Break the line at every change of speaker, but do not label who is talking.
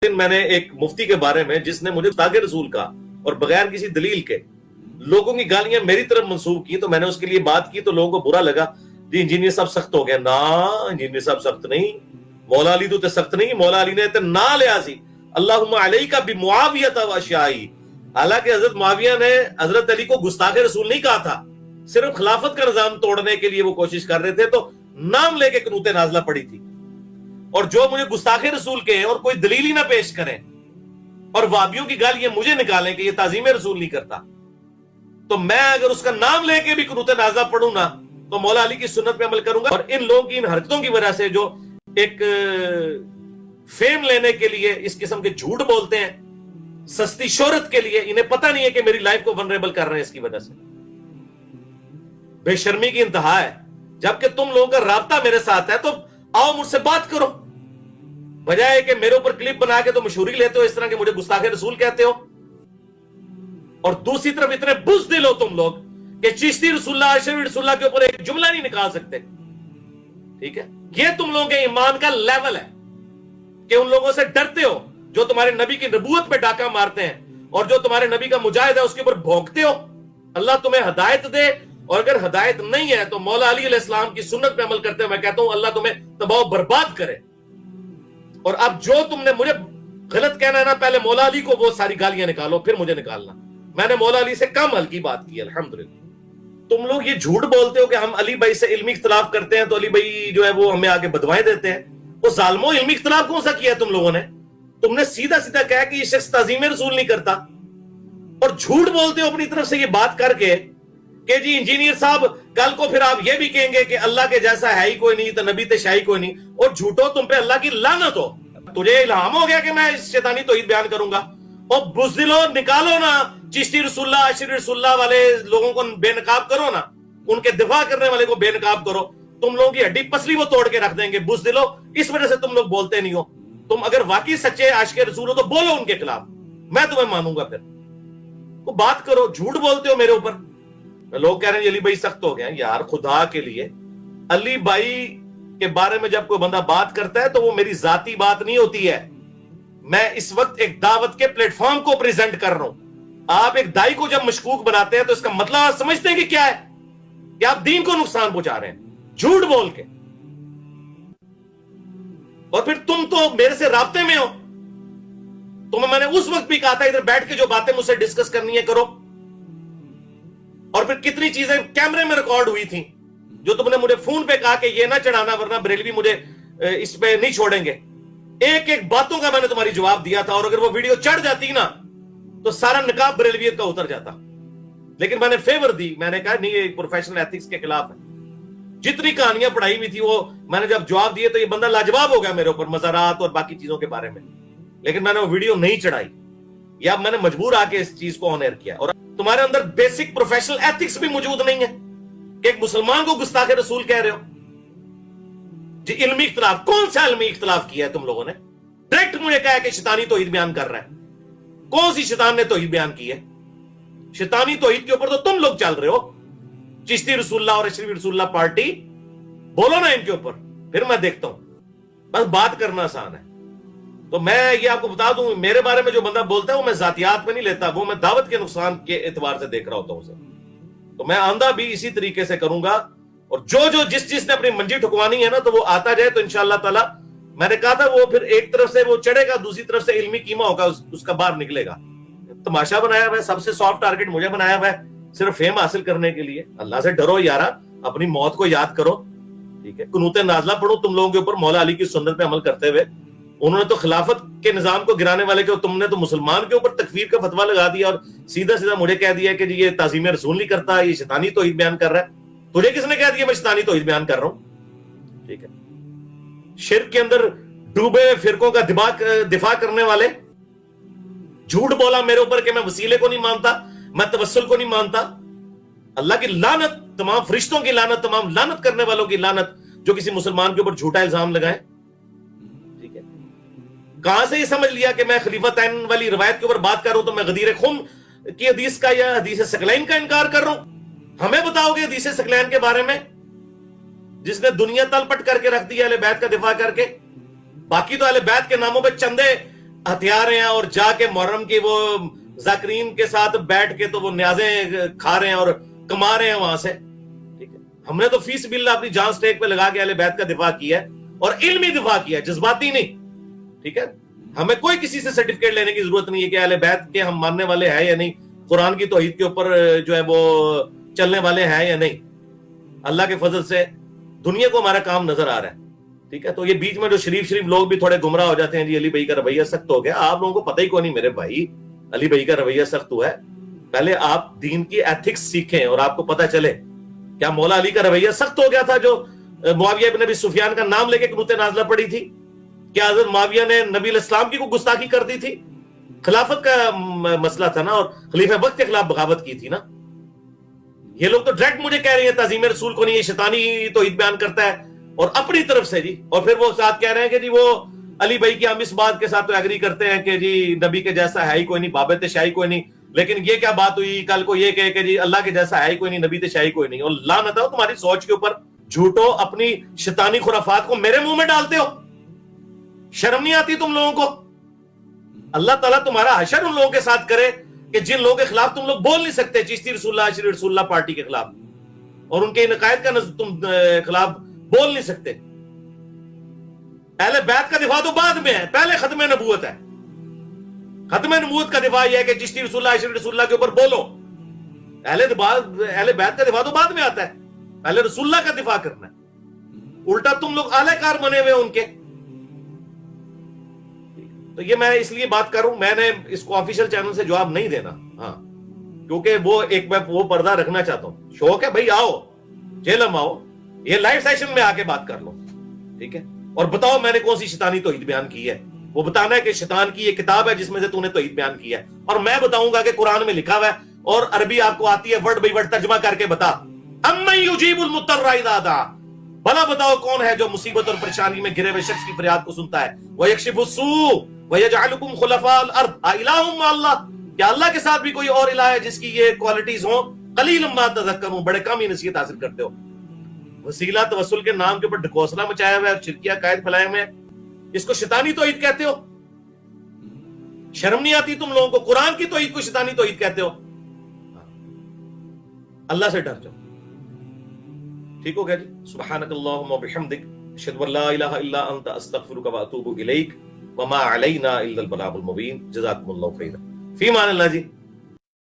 دن میں نے ایک مفتی کے بارے میں جس نے مجھے گستاخ رسول کا اور بغیر کسی دلیل کے لوگوں کی گالیاں میری طرف منسوب کی، تو میں نے اس کے لیے بات کی تو لوگوں کو برا لگا، جی انجینئر صاحب سخت ہو گیا۔ نا انجینئر صاحب سخت نہیں، مولا علی تو سخت نہیں، مولا علی نے نا لیا سی اللہم علیکا بمعاویۃ و اشیائی۔ حالانکہ حضرت معاویہ نے حضرت علی کو گستاخ رسول نہیں کہا تھا، صرف خلافت کا نظام توڑنے کے لیے وہ کوشش کر رہے تھے، تو نام لے کے قنوت نازلہ پڑی تھی۔ اور جو مجھے گستاخ رسول کہیں اور کوئی دلیل ہی نہ پیش کریں اور وہابیوں کی گالیاں مجھے نکالیں کہ یہ تعظیم رسول نہیں کرتا، تو میں اگر اس کا نام لے کے بھی قنوت نازلہ پڑھوں نا تو مولا علی کی سنت پہ عمل کروں گا۔ اور ان لوگوں کی ان حرکتوں کی وجہ سے جو ایک فیم لینے کے لیے اس قسم کے جھوٹ بولتے ہیں، سستی شہرت کے لیے، انہیں پتہ نہیں ہے کہ میری لائف کو ونریبل کر رہے ہیں، اس کی وجہ سے بے شرمی کی انتہا ہے۔ جبکہ تم لوگوں کا رابطہ میرے ساتھ ہے تو آؤ مجھ سے بات کرو، بجائے کہ میرے اوپر کلپ بنا کے تو مشہوری لیتے ہو اس طرح کہ مجھے گستاخ رسول کہتے ہو، اور دوسری طرف اتنے بزدل ہو تم لوگ کہ چشتی رسول اللہ، اشرفی رسول اللہ کے اوپر ایک جملہ نہیں نکال سکتے۔ ٹھیک ہے، یہ تم لوگوں کے ایمان کا لیول ہے کہ ان لوگوں سے ڈرتے ہو جو تمہارے نبی کی نبوت پہ ڈاکہ مارتے ہیں اور جو تمہارے نبی کا مجاہد ہے اس کے اوپر بھونکتے ہو۔ اللہ تمہیں ہدایت دے، اور اگر ہدایت نہیں ہے تو مولا علی علیہ السلام کی سنت پہ عمل کرتے ہوئے میں کہتا ہوں اللہ تمہیں تباہ و برباد کرے۔ اور اب جو تم نے مجھے غلط کہنا ہے نا، پہلے مولا علی کو وہ ساری گالیاں نکالو پھر مجھے نکالنا۔ میں نے مولا علی سے کم ہلکی بات کی الحمدللہ۔ تم لوگ یہ جھوٹ بولتے ہو کہ ہم علی بھائی سے علمی اختلاف کرتے ہیں تو علی بھائی جو ہے وہ ہمیں آگے بدوائیں دیتے ہیں۔ وہ ظالموں، علمی اختلاف کون سا کیا ہے تم لوگوں نے؟ تم نے سیدھا سیدھا کہا کہ یہ شخص تعظیم رسول نہیں کرتا، اور جھوٹ بولتے ہو اپنی طرف سے یہ بات کر کے کہ جی انجینئر صاحب کل کو پھر آپ یہ بھی کہیں گے کہ اللہ کے جیسا ہے ہی کوئی نہیں، تو نبی تشائی کوئی نہیں، اور جھوٹو تم پہ اللہ کی لعنت ہو۔ تجھے الہام ہو گیا کہ میں شیطانی توحید بیان کروں گا، اور بزدلو نکالو نا چشتی رسول اللہ، اشرفی رسول اللہ والے لوگوں کو بے نقاب کرو نا، ان کے دفاع کرنے والے کو بے نقاب کرو، تم لوگوں کی ہڈی پسلی وہ توڑ کے رکھ دیں گے۔ بزدلو، اس وجہ سے تم لوگ بولتے نہیں ہو۔ تم اگر واقعی سچے عاشق رسول ہو تو بولو ان کے خلاف، میں تمہیں مانوں گا۔ پھر وہ بات کرو، جھوٹ بولتے ہو میرے اوپر۔ لوگ کہہ رہے ہیں علی بھائی سخت ہو گیا۔ یار خدا کے لیے، علی بھائی کے بارے میں جب کوئی بندہ بات کرتا ہے تو وہ میری ذاتی بات نہیں ہوتی ہے، میں اس وقت ایک دعوت کے پلیٹ فارم کو پریزنٹ کر رہا ہوں۔ آپ ایک دائی کو جب مشکوک بناتے ہیں تو اس کا مطلب آپ سمجھتے ہیں کہ کیا ہے؟ کہ آپ دین کو نقصان پہنچا رہے ہیں جھوٹ بول کے، اور پھر تم تو میرے سے رابطے میں ہو۔ تمہیں میں نے اس وقت بھی کہا تھا ادھر بیٹھ کے جو باتیں مجھ سے ڈسکس کرنی ہے کرو، اور پھر کتنی چیزیں کیمرے میں ریکارڈ ہوئی تھیں جو تم نے مجھے فون پہ کہا کہ یہ نہ چڑھانا ورنہ بریلوی مجھے اس پہ نہیں چھوڑیں گے۔ ایک ایک باتوں کا میں نے تمہاری جواب دیا تھا، اور اگر وہ ویڈیو چڑھ جاتی نا تو سارا نقاب بریلویت کا اتر جاتا، لیکن میں نے فیور دی، میں نے کہا نہیں یہ پروفیشنل ایتھکس کے خلاف ہے۔ جتنی کہانیاں پڑھائی ہوئی تھی وہ میں نے جب جواب دیے تو یہ بندہ لاجواب ہو گیا میرے اوپر مزارات اور باقی چیزوں کے بارے میں، لیکن میں نے وہ ویڈیو نہیں چڑھائی، یا میں نے مجبور آ کے اس چیز کو آن ایئر کیا۔ اور تمہارے اندر بیسک پروفیشنل ایتھکس بھی موجود نہیں ہے کہ ایک مسلمان کو گستاخ رسول کہہ رہے ہو۔ جی علمی اختلاف، کون سا علمی اختلاف کیا ہے تم لوگوں نے؟ ڈائریکٹ مجھے کہا کہ شیطانی توحید بیان کر رہا ہے۔ کون سی شیطان نے توحید بیان کی ہے؟ شیطانی توحید کے اوپر تو تم لوگ چل رہے ہو، چشتی رسول اللہ اور اشرفی رسول اللہ پارٹی، بولو نا ان کے اوپر، پھر میں دیکھتا ہوں۔ بس بات کرنا آسان ہے۔ تو میں یہ آپ کو بتا دوں، میرے بارے میں جو بندہ بولتا ہے وہ میں ذاتیات میں نہیں لیتا، وہ میں دعوت کے نقصان کے اعتبار سے دیکھ رہا ہوتا ہوں اسے۔ تو میں آندہ بھی اسی طریقے سے کروں گا، اور جو جس نے اپنی منجی ٹھکوانی ہے نا تو وہ آتا جائے، تو انشاءاللہ تعالی میں نے کہا تھا وہ پھر ایک طرف سے وہ چڑھے گا، دوسری طرف سے علمی قیمہ ہوگا اس کا باہر نکلے گا۔ تماشا بنایا ہوا ہے، سب سے سافٹ ٹارگٹ مجھے بنایا ہوا ہے صرف فیم حاصل کرنے کے لیے۔ اللہ سے ڈرو یارا، اپنی موت کو یاد کرو، ٹھیک ہے؟ قنوت نازلہ پڑھو تم لوگوں کے اوپر مولا علی کی سنت پہ عمل کرتے ہوئے۔ انہوں نے تو خلافت کے نظام کو گرانے والے کے، تم نے تو مسلمان کے اوپر تکفیر کا فتویٰ لگا دیا اور سیدھا سیدھا مجھے کہہ دیا کہ جی یہ تعظیم رسول نہیں کرتا، یہ شیطانی توحید بیان کر رہا ہے۔ تجھے کس نے کہہ دیا میں شیطانی توحید بیان کر رہا ہوں؟ ٹھیک ہے، شرک کے اندر ڈوبے فرقوں کا دفاع کرنے والے، جھوٹ بولا میرے اوپر کہ میں وسیلے کو نہیں مانتا، میں توسل کو نہیں مانتا۔ اللہ کی لعنت، تمام فرشتوں کی لعنت، تمام لعنت کرنے والوں کی لعنت جو کسی مسلمان کے اوپر جھوٹا الزام لگائیں۔ ٹھیک ہے، کہاں سے یہ سمجھ لیا کہ میں خلیفتین والی روایت کے اوپر بات کر رہا ہوں تو میں غدیر خون کی حدیث کا یا حدیث ثقلین کا انکار کر رہا ہوں؟ ہمیں بتاؤ گے حدیث ثقلین کے بارے میں جس نے دنیا تل پٹ کر کے رکھ دی اہل بیت کا دفاع کر کے؟ باقی تو اہل بیت کے ناموں پہ چندے ہتھیار ہیں اور جا کے محرم کی وہ ذاکرین کے ساتھ بیٹھ کے تو وہ نیازیں کھا رہے ہیں اور کما رہے ہیں وہاں سے. ٹھیک ہے, ہم نے تو فی سبیل اللہ اپنی جان سٹیک پہ لگا کے اہل بیت کا دفاع کیا ہے اور علمی دفاع کیا ہے, جذباتی نہیں. ٹھیک ہے, ہمیں کوئی کسی سے سرٹیفکیٹ لینے کی ضرورت نہیں ہے کہ اہل بیت کے ہم ماننے والے ہیں یا نہیں, قرآن کی توحید کے اوپر جو ہے وہ چلنے والے ہیں یا نہیں. اللہ کے فضل سے دنیا کو ہمارا کام نظر آ رہا ہے. ٹھیک ہے, تو یہ بیچ میں جو شریف لوگ بھی تھوڑے گمراہ ہو جاتے ہیں, جی علی بھائی کا رویہ سخت ہو گیا. آپ لوگوں کو پتہ ہی کوئی نہیں میرے بھائی علی بھائی کا رویہ سخت ہوا ہے. پہلے آپ دین کی ایتھکس سیکھیں اور آپ کو پتہ چلے کیا مولا علی کا رویہ سخت ہو گیا تھا جو معاویہ بن ابی سفیان کا نام لے کے قنوت نازلہ پڑی تھی؟ کیا حضرت معاویہ نے نبی علیہ السلام کی کو گستاخی کر دی تھی؟ خلافت کا مسئلہ تھا نا, اور خلیفہ وقت کے خلاف بغاوت کی تھی نا. یہ لوگ تو ڈائریکٹ مجھے کہہ رہے ہیں تعظیم رسول کو نہیں, یہ شیطانی توحید بیان کرتا ہے اور اپنی طرف سے جی. اور پھر وہ ساتھ کہہ رہے ہیں کہ جی وہ علی بھائی کی ہم اس بات کے ساتھ تو ایگری کرتے ہیں کہ جی نبی کے جیسا ہے ہی کوئی نہیں, بابت شاہی کوئی نہیں, لیکن یہ کیا بات ہوئی کل کو یہ کہے کہ جی اللہ کے جیسا ہے ہی کوئی نہیں, نبی تے شاہی کوئی نہیں. اور لعنت ہو تمہاری سوچ کے اوپر, جھوٹو اپنی شیطانی خرافات کو میرے منہ میں ڈالتے ہو. شرم نہیں آتی تم لوگوں کو؟ اللہ تعالیٰ تمہارا حشر ان لوگوں کے ساتھ کرے کہ جن لوگوں کے خلاف تم لوگ بول نہیں سکتے, چشتی رسول اللہ, عشری رسول اللہ پارٹی کے خلاف, اور ان کے عقائد کا تم خلاف بول نہیں سکتے. اہل بیت کا دفاع تو بعد میں ہے, پہلے ختم نبوت ہے. ختم نبوت کا دفاع یہ ہے کہ چشتی رسول اللہ, عشری رسول اللہ کے اوپر بولو. اہل بیت کا دفاع تو بعد میں آتا ہے, پہلے رسول اللہ کا دفاع کرنا ہے. الٹا تم لوگ اعلی کار بنے ہوئے ان کے. تو یہ میں اس لیے بات کروں, میں نے اس کو آفیشیل چینل سے جواب نہیں دینا, ہاں, کیونکہ وہ ایک میں وہ پردہ رکھنا چاہتا ہوں. شوق ہے بھائی, آؤ جیلم آؤ, یہ لائیو سیشن میں آ کے بات کر لو. ٹھیک ہے, اور بتاؤ میں نے کون سی شیطانی توحید بیان کی ہے. وہ بتانا ہے کہ شیطان کی یہ کتاب ہے جس میں سے تو نے توحید بیان کی ہے, اور میں بتاؤں گا کہ قرآن میں لکھا ہوا ہے اور عربی آپ کو آتی ہے, ورڈ بائی ورڈ ترجمہ کر کے بتا. امن یجیب المضطر اذا دعا, بھلا بتاؤ کون ہے جو مصیبت اور پریشانی میں گرے ہوئے شخص کی فریاد کو سنتا ہے. ویکشف السوء ویجعلکم خلفاء الارض االہ مع اللہ, کیا اللہ کے ساتھ بھی کوئی اور الہ ہے جس کی یہ کوالٹیز ہوں؟ قلیل ما تذکرون, بڑے کم ہی نصیحت حاصل کرتے ہو. وسیلہ توسل کے نام کے اوپر ڈھکوسلا مچایا ہوا ہے اور شرکیہ عقائد پھیلائے ہوئے ہیں, اس کو شیطانی توحید کہتے ہو؟ شرم نہیں آتی تم لوگوں کو؟ قرآن کی توحید کو شیطانی توحید کہتے ہو؟ اللہ سے ڈر جاؤ. ٹھیک ہو گیا جی. سبحانک اللہم وبحمدک, اشہد ان لا الہ الا انت, استغفرک واتوب الیک, وما علینا الا البلاغ المبین. جزاکم اللہ خیرا. فی امان اللہ جی.